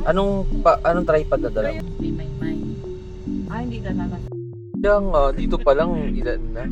Anong tripod na dala mo? May. Hindi na naman. Kaya nga, dito pa lang ilan na.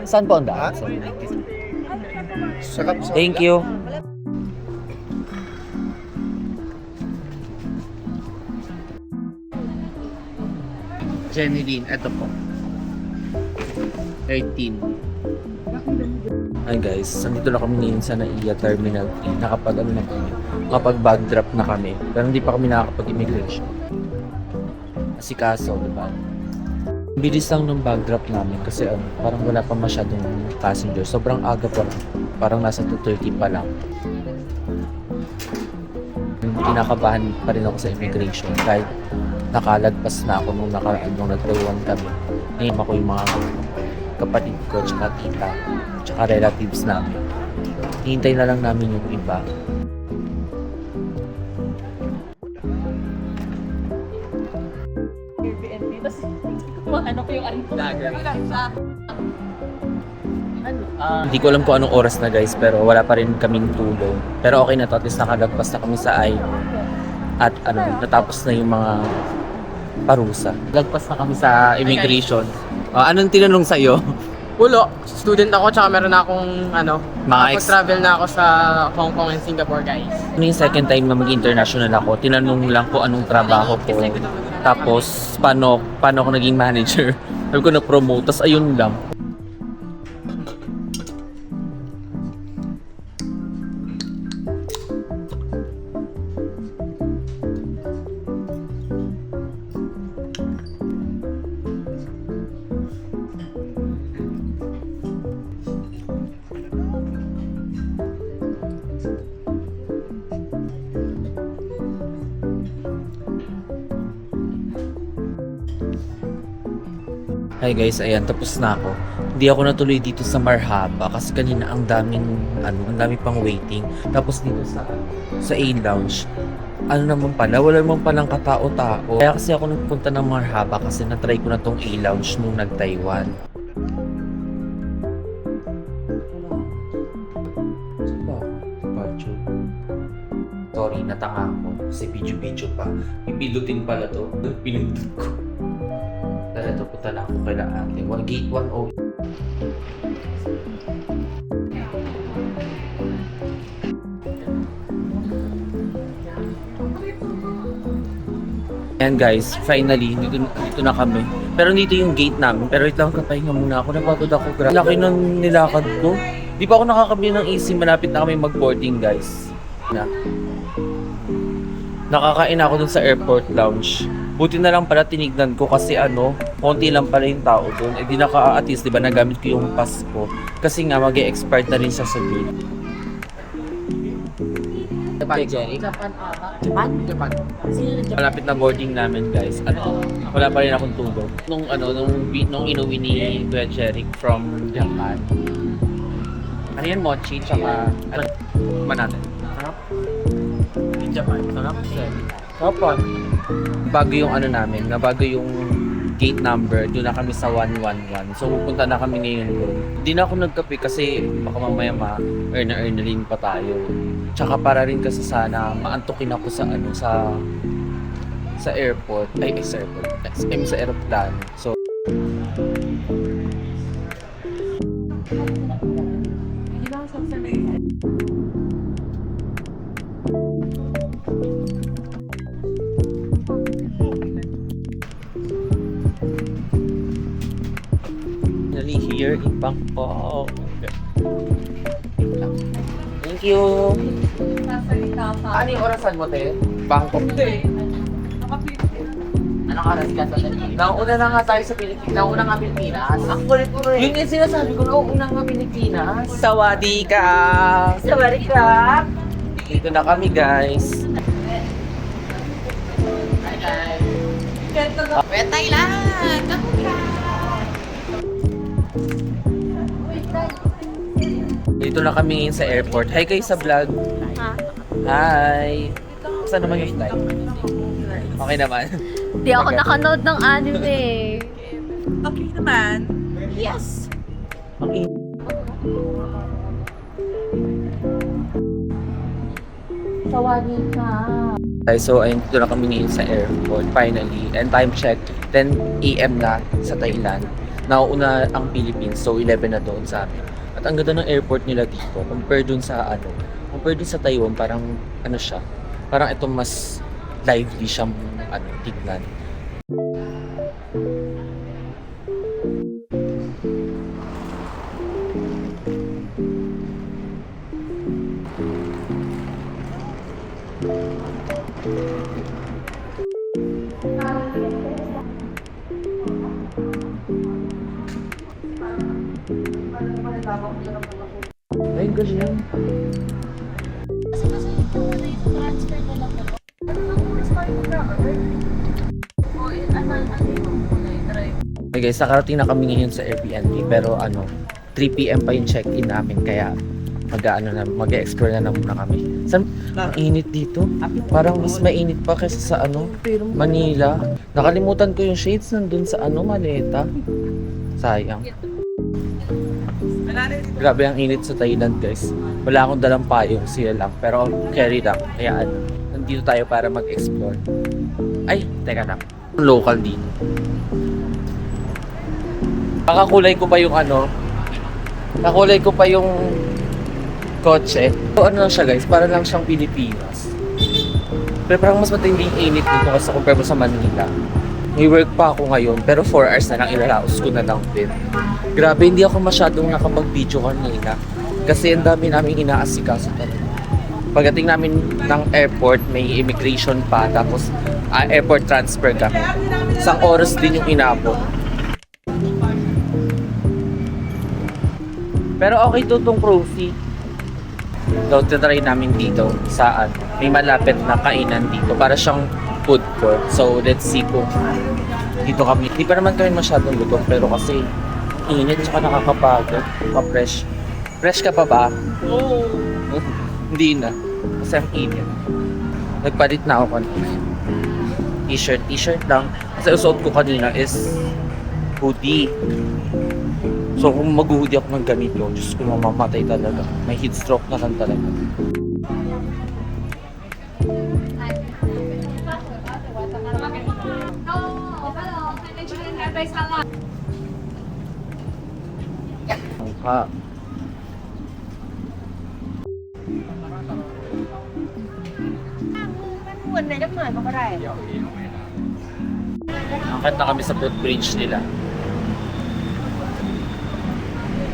Saan po ang daan? Thank you. Jenny Lynn, eto po. 13. Ay guys, nandito na kami ngayon sa NAIA Terminal 3. Nakapag bag drop na kami. Pero hindi pa kami nakakapag-immigration. Kasi kaso, diba? Bilis lang ng bag drop namin kasi parang wala pa masyadong passenger. Sobrang aga pa lang. Parang nasa 2:30 pa lang. Kinakabahan pa rin ako sa immigration kahit nakalagpas na ako nung nakaraan nung nag-Taiwan kami. Ngayon ako yung mga kapatid ko, tsaka tita, tsaka relatives namin. Hihintay na lang namin yung iba. Airbnb. Tapos, ano ko yung ano. Hindi ko alam kung anong oras na guys, pero wala pa rin kaming tulong. Pero okay na to, at least nakalagpas na kami sa I. At natapos na yung mga parusa. Lagpas na kami sa immigration. Anong tinanong sa'yo? Ulo, student ako tsaka meron na akong Mga travel na ako sa Hong Kong and Singapore, guys. Ano yung second time na mag-international ako, tinanong lang ko anong trabaho ko. Tapos, paano ako naging manager. Sabi ko na-promote, tapos ayun lang. Hi guys, ayan, tapos na ako. Hindi ako natuloy dito sa Marhaba kasi kanina ang daming pang waiting. Tapos dito sa A-Lounge, naman pala, wala naman palang katao-tao. Kaya kasi ako nagpunta ng Marhaba kasi na-try ko na tong A-Lounge nung nag-Taiwan. Sorry, natanga ako. Kasi video pa. Pipilutin pala to. Pinindot ko. Tara, ito punta na ako kay ate. Gate 108. Ayan guys, finally, dito na kami. Pero dito yung gate namin. Pero wait lang, kapahinga muna ako. Napagod ako. Laki ng nilakad ko. Di pa ako nakakabili ng AC. Malapit na kami mag-boarding guys. Nakakain ako dun sa airport lounge. Buti na lang pala tinignan ko kasi konti lang pala yung tao dun. Di at least, di ba, nagamit ko yung pass ko. Kasi nga, mag-e-expire na rin siya sa gate. Japan? Malapit na boarding namin, guys. Wala pa rin akong tulog. Nung inuwi ni Kuya Jeric from Japan. Ano yan, mochi, tsaka natin. Sarap. In Japan, sarap. Sarap. Bago yung bago yung gate number, doon na kami sa 111. So pupunta na kami ngayon doon. Hindi na ako nagkape kasi baka mamaya earn na rin pa tayo. Tsaka para rin kasi sana maantukin ako sa airport. Sa airport. Sa aeroplano. So here in Bangkok. Thank you. Ano yung orasan mo, te? Bangkok. Anong oras ka sa Pilipinas? Nauna na nga tayo sa Pilipinas. Nauna nga Pilipinas. Ang kulit ko rin. Yun yung sinasabi ko, nauna nga Pilipinas. Sawadee ka! Sawadee ka! Dito na kami, guys. Hi, guys. Betay lang! Dito na kami ngayon sa airport. Hi guys sa vlog. Hi. Saan naman yung flight? Okay naman. Di ako nakanood ng anime. Okay naman. Yes. Ang Sawagi ka. Guys, so ayun, dito na kami ngayon sa airport, finally. And time check, 10 AM na sa Thailand. Nauuna ang Philippines, so 11 na doon sa amin. At ang ganda ng airport nila dito, compare dun sa Taiwan, parang ano siya, parang ito mas lively siyang tignan. Ay, ganyan. Okay guys, nakarating na kami ngayon sa Airbnb pero 3 PM pa yung check-in namin kaya mag-explore na muna kami. Ang init dito. Parang mas mainit pa kaysa sa Manila. Nakalimutan ko yung shades nandun sa maleta. Sayang. Grabe ang init sa Thailand guys. Wala akong dalang payong, sila lang. Pero carry lang. Kaya nandito tayo para mag-explore. Ay, teka lang. Local din. Nakakulay ko pa yung kotse. So lang siya guys, para lang siyang Pilipinas. Pero parang mas matindi yung init dito kasi compare mo sa Manila. May work pa ako ngayon, pero 4 hours na lang ilalaos ko na lang din. Grabe, hindi ako masyadong nakapag-video kanina. Kasi ang dami namin inaasikaso talaga. Pagdating namin ng airport, may immigration pa, tapos airport transfer kami. Isang oras din yung inabot. Pero okay to itong Profi. So, titry namin dito sa may malapit na kainan dito para siyang food court. So, let's see kung dito kami. Hindi pa naman kami masyadong gutom pero kasi init tsaka nakakapagod. Pa-fresh. Fresh ka pa ba? Oo. Hindi na. Kasi ang init. Nagpalit na ako kanina. T-shirt lang. Kasi usuot ko kanina is hoodie. So kung mag-hoodie ako ng ganito, Diyos ko mamamatay talaga. May heat stroke na lang talaga. Mukha. Angkat na kami sa footbridge nila.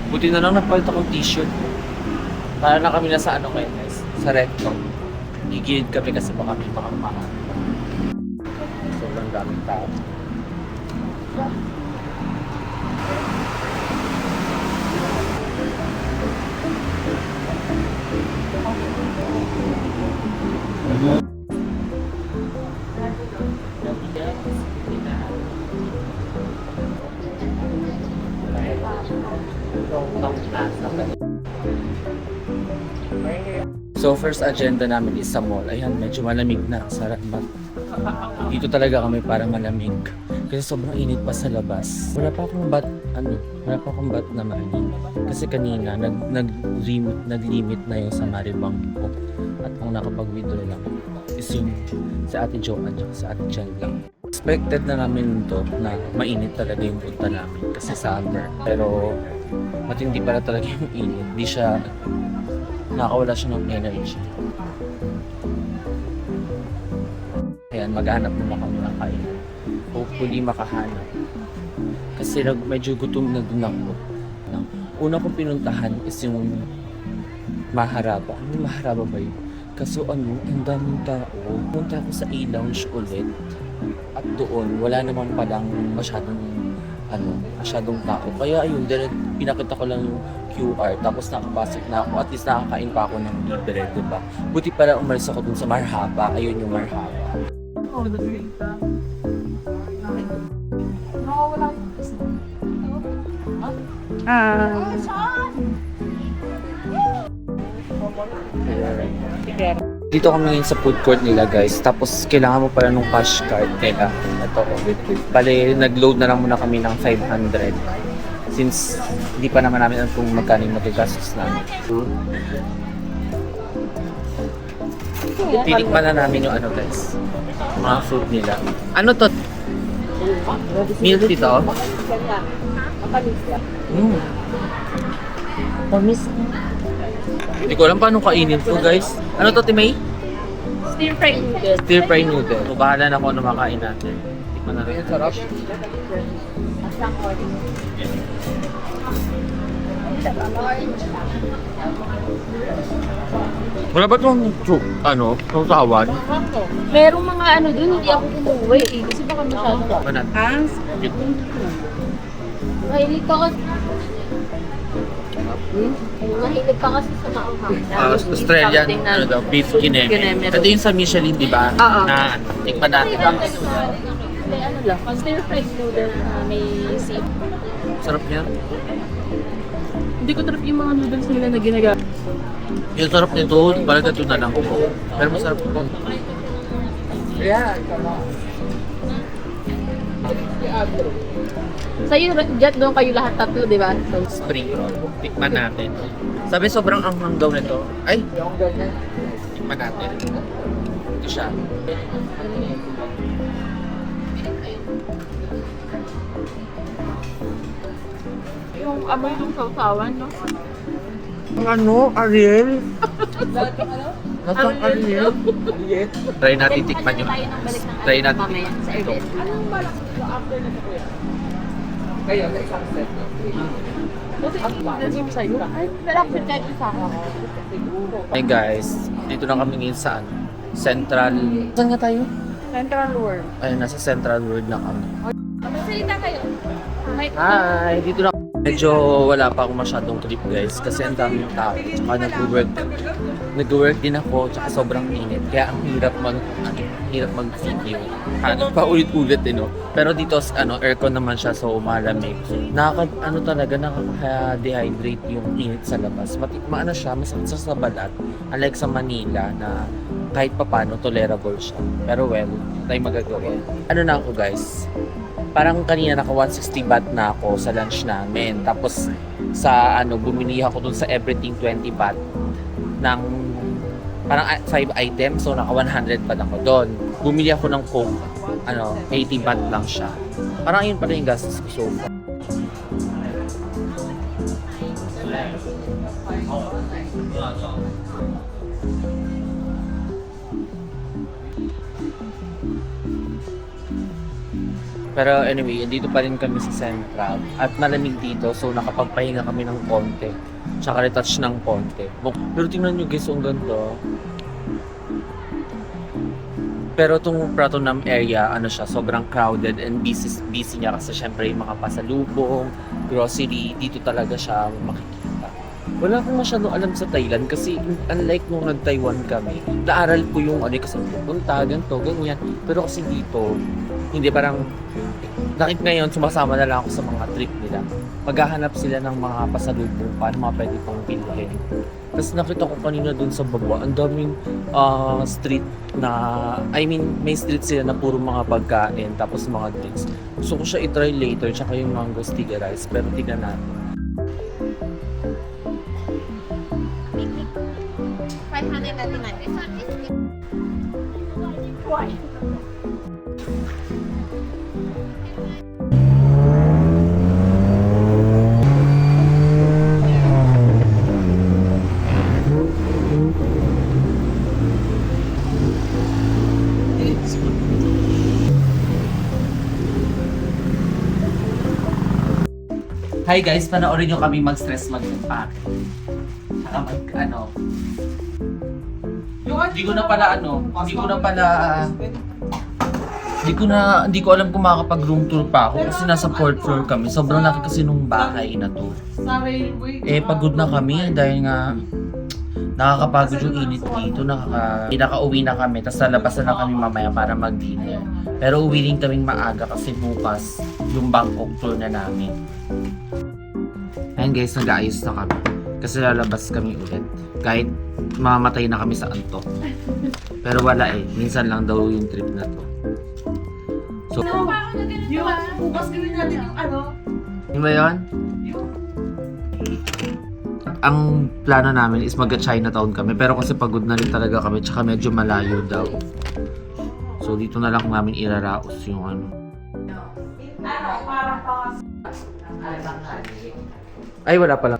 Buti na lang nagpalit akong t-shirt. Para na kami nasa ngayon guys, sa recto. Gigilid kami kasi baka may makamahal. Sobrang daming tao. So first agenda namin is sa mall. Ayan, medyo malamig na. Sarap ba? Dito talaga kami para malamig. Kasi sobrang init pa sa labas. Wala pa akong bat na mainit. Kasi kanina nag-limit na yung sa Maribang ko. At ang nakapag-withdraw lang is yung sa Ate Joanne at sa Ate Jan lang. Expected na namin to na mainit talaga yung punta namin kasi summer. Pero matindi pala talaga yung init. Di siya nakawala siya ng energy. Ayan, maghanap muna kami ng kain. Hopefully makahanap. Kasi medyo gutom na din ako. Una kong pinuntahan is yung Maharaba. Ano Maharaba ba yun? Kaso ang daming tao. Punta ako sa A-Lounge ulit. At doon, wala namang palang masyadong tao. Kaya ayun, pinakita ko lang yung QR, tapos nakapasok na ako. At least nakakain pa ako ng libre, diba? Buti pala umalis ako dun sa Marhaba. Ayun yung Marhaba. Dito kami ngayon sa food court nila guys. Tapos kailangan mo pala nung cash card nila. Ito. Bale, nag-load na lang muna kami ng 500. Since hindi pa naman namin alam kung magkano yung magagastos namin. Titikman na namin yung ano guys, mga food nila. Ano to? Milk tea to? Tamis. Hindi ko alam paano kainin to guys. Ano to, Timay? Stir fry noodles. Stir fry noodle. So, bahala na kung ano makain natin. Tikman natin. Sarap. Wala ba itong sausawan? Merong mga ano dun, hindi ako kumuwi eh. Kasi baka masyado. Banat. Mahilig ka kasi. Mahilig ka kasi sa maanghang. Australian, ano daw, beef kineme. Ito yung sa Michelin, di ba? Oo. Na tikman natin. May ano lang, stir fry noodle na may seafood. Sarap niya. Hindi ko trip yung mga noodles nila na ginagamit. Yung sarap nito, parang ito na lang. Pero masarap ito. Sa'yo, Jet, doon kayo lahat tatlo, di ba? Spring roll. Tikman natin. Sabi sobrang anghang daw nito. Ay! Tikman natin. Ito siya. Yung amoy ng sausawan, no? Ano? Ariel? Lasang Ariel? Try natin tikman yung... Try natin mamaya sa ito. event. Anong balak after na ito, kuya? Kaya, may isang set. Buti yung sa'yo. Ay, pero ako check sa ako. Hey guys, dito na kami ngayon sa Central... Saan nga tayo? Central World. Ayun, nasa Central World na kami. Magsalita kayo. Hi! Dito na medyo wala pa akong masyadong trip guys kasi ang daming tao. Tsaka nag-work din ako tsaka sobrang init. Kaya ang hirap mag-video. Paulit-ulit no. Pero dito aircon naman siya so malamig. Nakaka-dehydrate yung init sa labas. Maano siya, masakit sa balat. Unlike sa Manila na kahit papano tolerable siya. Pero well, tayo magagawin. Ano na ako guys? Parang kanina naka 160 baht na ako sa lunch namin. Tapos sa bumili ako dun sa everything 20 baht ng parang 5 items. So naka 100 baht ako doon. Bumili ako ng Coke, 80 baht lang siya. Parang yun pa rin yung gastos ko so far. Pero anyway, dito pa rin kami sa Central at malamig dito so nakapagpahinga kami ng konti tsaka retouch ng konti. Pero tingnan nyo guys, ang ganda. Pero itong Pratunam area, siya, sobrang crowded and busy niya kasi syempre yung mga pasalubong, grocery, dito talaga siya makikita. Wala akong masyadong alam sa Thailand kasi unlike nung nag-Taiwan kami, naaral ko yung kasi pupunta, ganito, ganyan. Pero kasi dito, hindi parang ngayon sumasama na lang ako sa mga trip nila. Maghahanap sila ng mga pasalubong paano mga pwede kong bilhin. Tapos nakita ko kanina dun sa baba, ang daming street na, may street sila na puro mga pagkain tapos mga drinks. Gusto ko siya i-try later tsaka yung mango sticky rice pero tignan natin. 599. Why? Hi guys, panoorin nyo kami mag-stress mag-pack. Saka hindi ko alam kung makakapag-room tour pa ako kasi nasa 4th floor kami. Sobrang laki kasi nung bahay na to. Pagod na kami dahil nga nakakapagod yung init dito. Nakauwi na kami, tapos lalabas na kami mamaya para mag-dinner. Pero uwi rin kaming maaga kasi bukas yung Bangkok tour na namin. Ayun guys, nag-aayos na kami. Kasi lalabas kami ulit. Kahit mamatay na kami sa antok. Pero wala minsan lang daw yung trip na to. So, Bukas gawin natin yung yun ba yun? Ang plano namin is mag-Chinatown kami, pero kasi pagod na rin talaga kami, tsaka medyo malayo daw. So dito na lang namin iraraos yung ano. Ay, wala pala.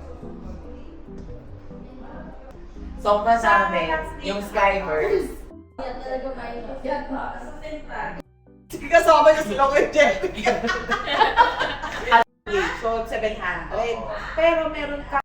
Sobrang sabi, yung Skyward. Sige kasama niya sila ko yung Jerry. So, 700. Pero meron ka